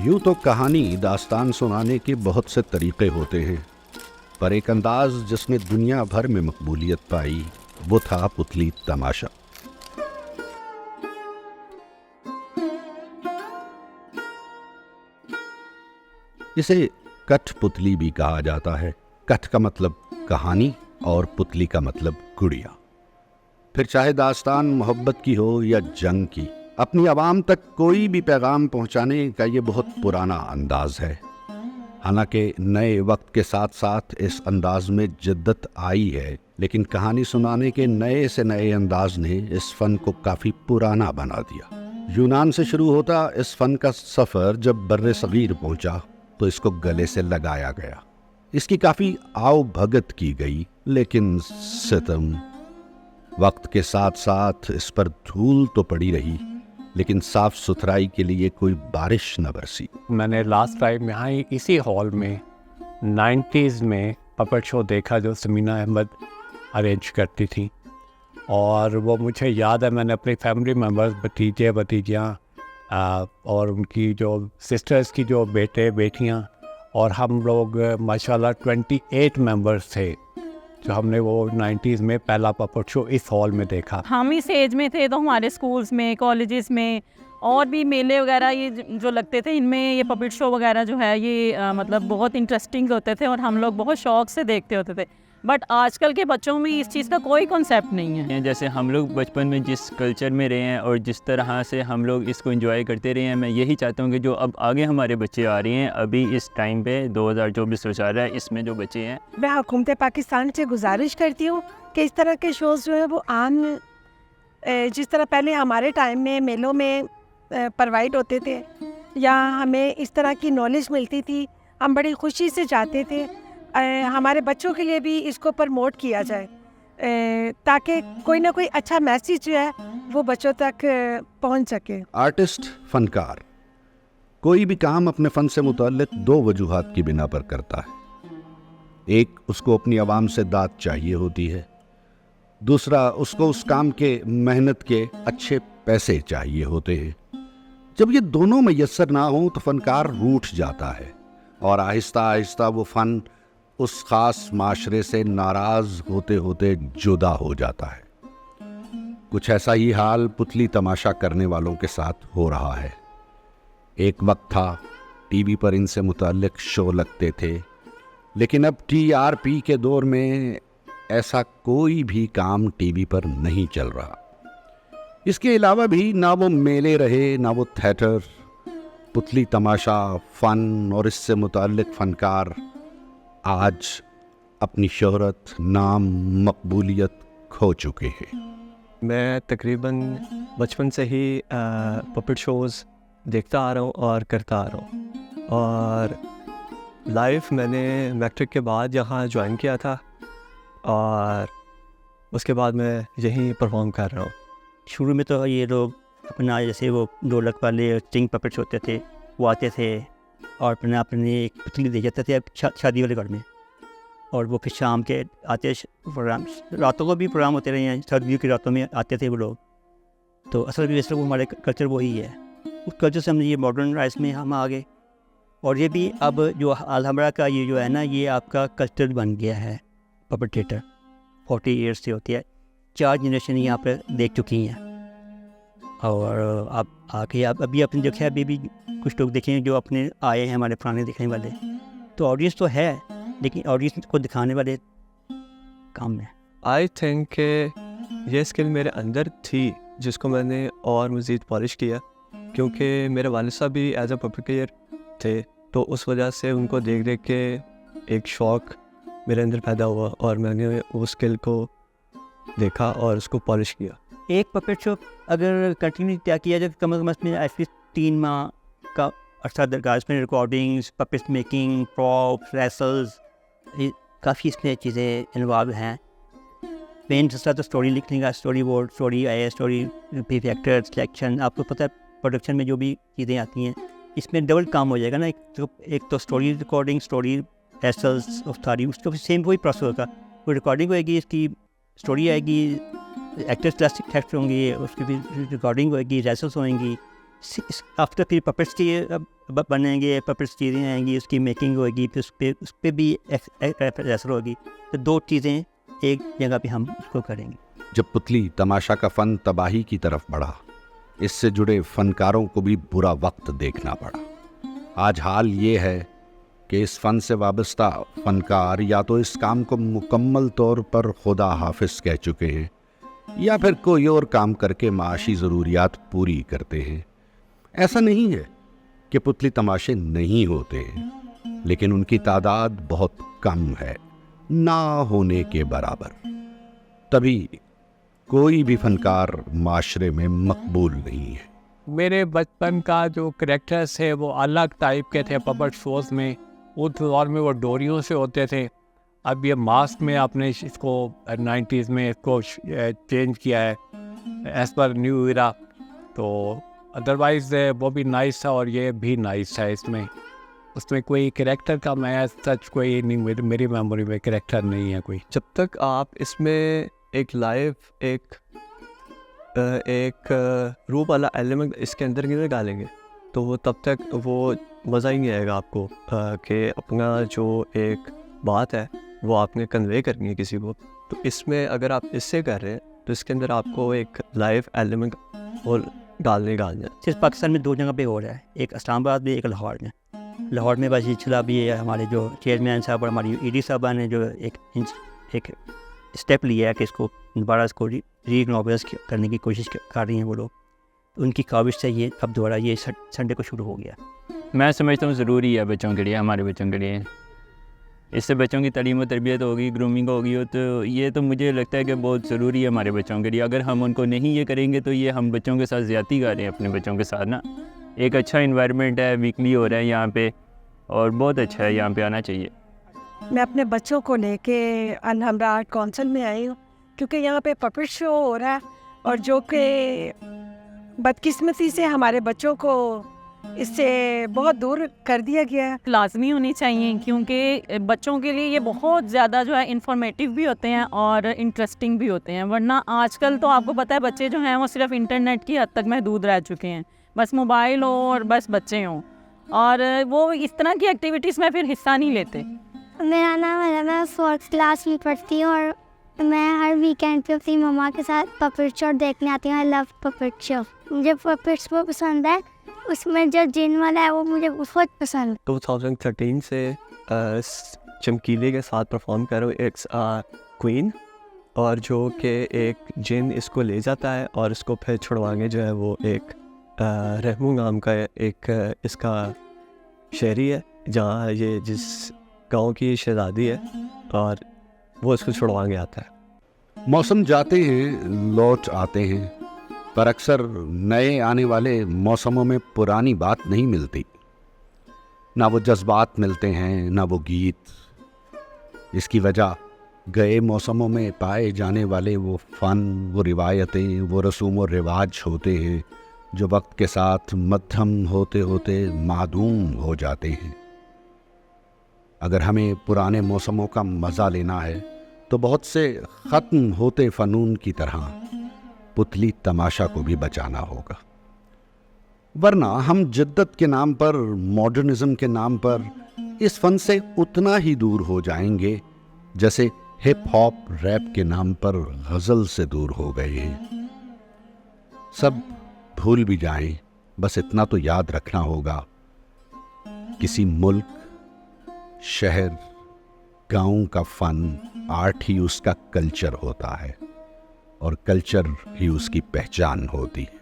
یوں تو کہانی داستان سنانے کے بہت سے طریقے ہوتے ہیں، پر ایک انداز جس نے دنیا بھر میں مقبولیت پائی وہ تھا پتلی تماشا۔ اسے کٹھ پتلی بھی کہا جاتا ہے۔ کٹھ کا مطلب کہانی اور پتلی کا مطلب گڑیا۔ پھر چاہے داستان محبت کی ہو یا جنگ کی، اپنی عوام تک کوئی بھی پیغام پہنچانے کا یہ بہت پرانا انداز ہے۔ حالانکہ نئے وقت کے ساتھ ساتھ اس انداز میں جدت آئی ہے، لیکن کہانی سنانے کے نئے سے نئے انداز نے اس فن کو کافی پرانا بنا دیا۔ یونان سے شروع ہوتا اس فن کا سفر جب بر صغیر پہنچا تو اس کو گلے سے لگایا گیا، اس کی کافی آؤ بھگت کی گئی، لیکن ستم وقت کے ساتھ ساتھ اس پر دھول تو پڑی رہی، لیکن صاف ستھرائی کے لیے کوئی بارش نہ برسی۔ میں نے لاسٹ ٹائم یہاں اسی ہال میں 90s میں پپٹ شو دیکھا جو سمینہ احمد ارینج کرتی تھیں، اور وہ مجھے یاد ہے میں نے اپنی فیملی ممبرز، بھتیجے بھتیجیاں اور ان کی جو سسٹرز کی جو بیٹے بیٹیاں، اور ہم لوگ ماشاءاللہ 28 ممبرز تھے جو ہم نے وہ 90s میں پہلا پپٹ شو اس ہال میں دیکھا۔ ہم اس ایج میں تھے تو ہمارے اسکولز میں، کالجز میں اور بھی میلے وغیرہ یہ جو لگتے تھے، ان میں یہ پپٹ شو وغیرہ جو ہے یہ مطلب بہت انٹرسٹنگ ہوتے تھے اور ہم لوگ بہت شوق سے دیکھتے ہوتے تھے۔ بٹ آج کل کے بچوں میں اس چیز کا کوئی کنسیپٹ نہیں ہے۔ جیسے ہم لوگ بچپن میں جس کلچر میں رہے ہیں اور جس طرح سے ہم لوگ اس کو انجوائے کرتے رہے ہیں، میں یہی چاہتا ہوں کہ جو اب آگے ہمارے بچے آ رہے ہیں، ابھی اس ٹائم پہ 2024 چل رہا ہے، اس میں جو بچے ہیں، میں حکومت پاکستان سے گزارش کرتی ہوں کہ اس طرح کے شوز جو ہیں وہ عام، جس طرح پہلے ہمارے ٹائم میں میلوں میں پرووائڈ ہوتے تھے یا ہمیں اس طرح کی نالج ملتی تھی، ہم بڑی خوشی سے جاتے تھے، ہمارے بچوں کے لیے بھی اس کو پروموٹ کیا جائے تاکہ کوئی نہ کوئی اچھا میسیج جو ہے وہ بچوں تک پہنچ سکے۔ آرٹسٹ، فنکار، کوئی بھی کام اپنے فن سے متعلق دو وجوہات کی بنا پر کرتا ہے۔ ایک، اس کو اپنی عوام سے داد چاہیے ہوتی ہے، دوسرا اس کو اس کام کے محنت کے اچھے پیسے چاہیے ہوتے ہیں۔ جب یہ دونوں میسر نہ ہوں تو فنکار روٹھ جاتا ہے اور آہستہ آہستہ وہ فن اس خاص معاشرے سے ناراض ہوتے ہوتے جدا ہو جاتا ہے۔ کچھ ایسا ہی حال پتلی تماشا کرنے والوں کے ساتھ ہو رہا ہے۔ ایک وقت تھا ٹی وی پر ان سے متعلق شو لگتے تھے، لیکن اب TRP کے دور میں ایسا کوئی بھی کام ٹی وی پر نہیں چل رہا۔ اس کے علاوہ بھی نہ وہ میلے رہے، نہ وہ تھیٹر۔ پتلی تماشا، فن اور اس سے متعلق فنکار آج اپنی شہرت، نام، مقبولیت کھو چکے ہیں۔ میں تقریباً بچپن سے ہی پپٹ شوز دیکھتا آ رہا ہوں اور کرتا آ رہا ہوں، اور لائف میں نے میٹرک کے بعد یہاں جوائن کیا تھا اور اس کے بعد میں یہیں پرفارم کر رہا ہوں۔ شروع میں تو یہ لوگ اپنا جیسے وہ ڈھولک والے اسٹنگ پپٹس ہوتے تھے وہ آتے تھے اور اپنے ایک پتلی دے جاتے تھے شادی والے گھر میں، اور وہ پھر شام کے آتے پروگرام، راتوں کو بھی پروگرام ہوتے رہے ہیں، سردیوں کی راتوں میں آتے تھے وہ لوگ۔ تو اصل بھی ویسے وہ ہمارے کلچر وہی ہے، اس کلچر سے ہم یہ ماڈرن رائز میں ہم آ گئے، اور یہ بھی اب جو الحمرہ کا یہ جو ہے نا، یہ آپ کا کلچر بن گیا ہے۔ پپٹ تھیٹر 40 ایئرس سے ہوتی ہے، 4 جنریشن یہاں پہ دیکھ چکی ہیں، اور آپ آ کے ابھی اپنے دیکھے، ابھی بھی کچھ لوگ دیکھیں جو اپنے آئے ہیں ہمارے پرانے دیکھنے والے، تو آڈینس تو ہے لیکن آڈینس کو دکھانے والے کام ہے۔ آئی تھنک کہ یہ اسکل میرے اندر تھی جس کو میں نے اور مزید پالش کیا، کیونکہ میرے والد صاحب بھی ایز اے پپٹ پلیئر تھے، تو اس وجہ سے ان کو دیکھ دیکھ کے ایک شوق میرے اندر پیدا ہوا اور میں نے وہ اسکل کو دیکھا اور اس کو پالش کیا۔ ایک پپٹ شو اگر کنٹینیو طے کیا جائے کم از کم اس میں ایٹ لیسٹ 3 ماہ کا عرصہ درکار، اس میں ریکارڈنگس، پپٹ میکنگ، پراپس، ریسلز، کافی اس میں چیزیں انوالو ہیں۔ مین مسئلہ تو اسٹوری لکھنے کا، اسٹوری بورڈ، اسٹوری آئے، اسٹوری فیکٹر سلیکشن، آپ کو پتہ ہے پروڈکشن میں جو بھی چیزیں آتی ہیں اس میں ڈبل کام ہو جائے گا نا، ایک تو اسٹوری ریکارڈنگ، اسٹوری ریسلز ساری، اس کو سیم وہی پروسیس ہوگا، کوئی ریکارڈنگ ہوئے گی، اس کی اسٹوری آئے گی، ایکٹرس ٹیسٹ ہوں گے، اس کی بھی ریکارڈنگ ہوئے گی، ریسلس ہوئیں گی، آفٹر پھر پپٹس کی بنیں گے، پپٹس چیزیں آئیں گی، اس کی میکنگ ہوگی، پھر اس پہ بھی اثر ہوگی. تو 2 چیزیں ایک جگہ پہ ہم اس کو کریں گے. جب پتلی تماشا کا فن تباہی کی طرف بڑھا، اس سے جڑے فنکاروں کو بھی برا وقت دیکھنا پڑا. آج حال یہ ہے کہ اس فن سے وابستہ فنکار یا تو اس کام کو مکمل طور پر خدا حافظ کہہ چکے ہیں یا پھر کوئی اور کام کر کے معاشی ضروریات پوری کرتے ہیں. ایسا نہیں ہے کہ پتلی تماشے نہیں ہوتے ہیں، لیکن ان کی تعداد بہت کم ہے، نہ ہونے کے برابر. تبھی کوئی بھی فنکار معاشرے میں مقبول نہیں ہے. میرے بچپن کا جو کریکٹرس ہے وہ الگ ٹائپ کے تھے پپٹ شوز میں. اس دور میں وہ ڈوریوں سے ہوتے تھے. اب یہ ماسک میں آپ نے اس کو 90s میں اس کو چینج کیا ہے ایز پر نیو ایرا. تو ادروائز وہ بھی نائس تھا اور یہ بھی نائس ہے. اس میں کوئی کریکٹر کا میں سچ کوئی نہیں، میری میموری میں کریکٹر نہیں ہے کوئی. جب تک آپ اس میں ایک لائیو ایک روح والا ایلیمنٹ اس کے اندر نہیں ڈالیں گے تو وہ تب تک وہ مزہ ہی نہیں آئے گا آپ کو کہ اپنا جو ایک بات ہے وہ آپ نے کنوے کرنی ہے کسی کو. تو اس میں اگر آپ اس سے کر رہے ہیں تو اس کے اندر آپ کو ایک لائیو ایلیمنٹ اور ڈالنے صرف پاکستان میں 2 جگہ پہ ہو رہا ہے، ایک اسلام آباد میں، ایک لاہور میں. لاہور میں بس یہ چلا بھی ہے، ہمارے جو چیئرمین صاحب اور ہماری ایڈی صاحبہ نے جو ایک اسٹیپ لیا ہے کہ اس کو دوبارہ اس کو ری انوگریٹ کرنے کی کوشش کر رہی ہیں وہ لوگ. ان کی کاوش سے یہ اب دوبارہ یہ سنڈے کو شروع ہو گیا. میں سمجھتا ہوں ضروری ہے بچوں کے لیے، ہمارے بچوں کے لیے. اس سے بچوں کی تعلیم و تربیت ہوگی، گرومنگ ہوگی، تو یہ تو مجھے لگتا ہے کہ بہت ضروری ہے ہمارے بچوں کے لیے. اگر ہم ان کو نہیں یہ کریں گے تو یہ ہم بچوں کے ساتھ زیادتی کر رہے ہیں اپنے بچوں کے ساتھ نا. ایک اچھا انوائرمنٹ ہے، ویکلی ہو رہا ہے یہاں پہ اور بہت اچھا ہے، یہاں پہ آنا چاہیے. میں اپنے بچوں کو لے کے الحمرا آرٹ کونسل میں آئی ہوں کیونکہ یہاں پہ پپٹ شو ہو رہا ہے اور جو کہ بدقسمتی سے ہمارے بچوں کو اس سے بہت دور کر دیا گیا ہے. لازمی ہونی چاہیے کیونکہ بچوں کے لیے یہ بہت زیادہ جو ہے انفارمیٹیو بھی ہوتے ہیں اور انٹرسٹنگ بھی ہوتے ہیں. ورنہ آج کل تو آپ کو پتہ ہے بچے جو ہیں وہ صرف انٹرنیٹ کی حد تک محدود رہ چکے ہیں. بس موبائل ہو اور بس بچے ہوں اور وہ اس طرح کی ایکٹیویٹیز میں پھر حصہ نہیں لیتے. میرا نام ہے، میں 4th کلاس میں پڑھتی ہوں اور میں ہر ویکینڈ پہ اپنی مما کے ساتھ پپٹ شو دیکھنے آتی ہوں. آئی لو پپٹ شو. مجھے پپٹ شو پسند ہے، اس میں جو جن والا ہے وہ مجھے بہت پسند ہے. 2013 سے چمکیلے کے ساتھ پرفارم کر رہا ہوں ایک کوئین، اور جو کہ ایک جن اس کو لے جاتا ہے اور اس کو پھر چھڑوانے جو ہے وہ ایک رحمو نام کا ایک اس کا شہری ہے جہاں یہ جس گاؤں کی شہزادی ہے اور وہ اس کو چھڑوانے آتا ہے. موسم جاتے ہیں لوٹ آتے ہیں، پر اکثر نئے آنے والے موسموں میں پرانی بات نہیں ملتی. نہ وہ جذبات ملتے ہیں، نہ وہ گیت. اس کی وجہ گئے موسموں میں پائے جانے والے وہ فن، وہ روایتیں، وہ رسوم و رواج ہوتے ہیں جو وقت کے ساتھ مدھم ہوتے ہوتے معدوم ہو جاتے ہیں. اگر ہمیں پرانے موسموں کا مزہ لینا ہے تو بہت سے ختم ہوتے فنون کی طرح پتلی تماشا کو بھی بچانا ہوگا. ورنہ ہم جدت کے نام پر، ماڈرنزم کے نام پر اس فن سے اتنا ہی دور ہو جائیں گے جیسے ہپ ہاپ ریپ کے نام پر غزل سے دور ہو گئے ہیں. سب بھول بھی جائیں، بس اتنا تو یاد رکھنا ہوگا، کسی ملک، شہر، گاؤں کا فن، آرٹ ہی اس کا کلچر ہوتا ہے اور کلچر ہی اس کی پہچان ہوتی ہے.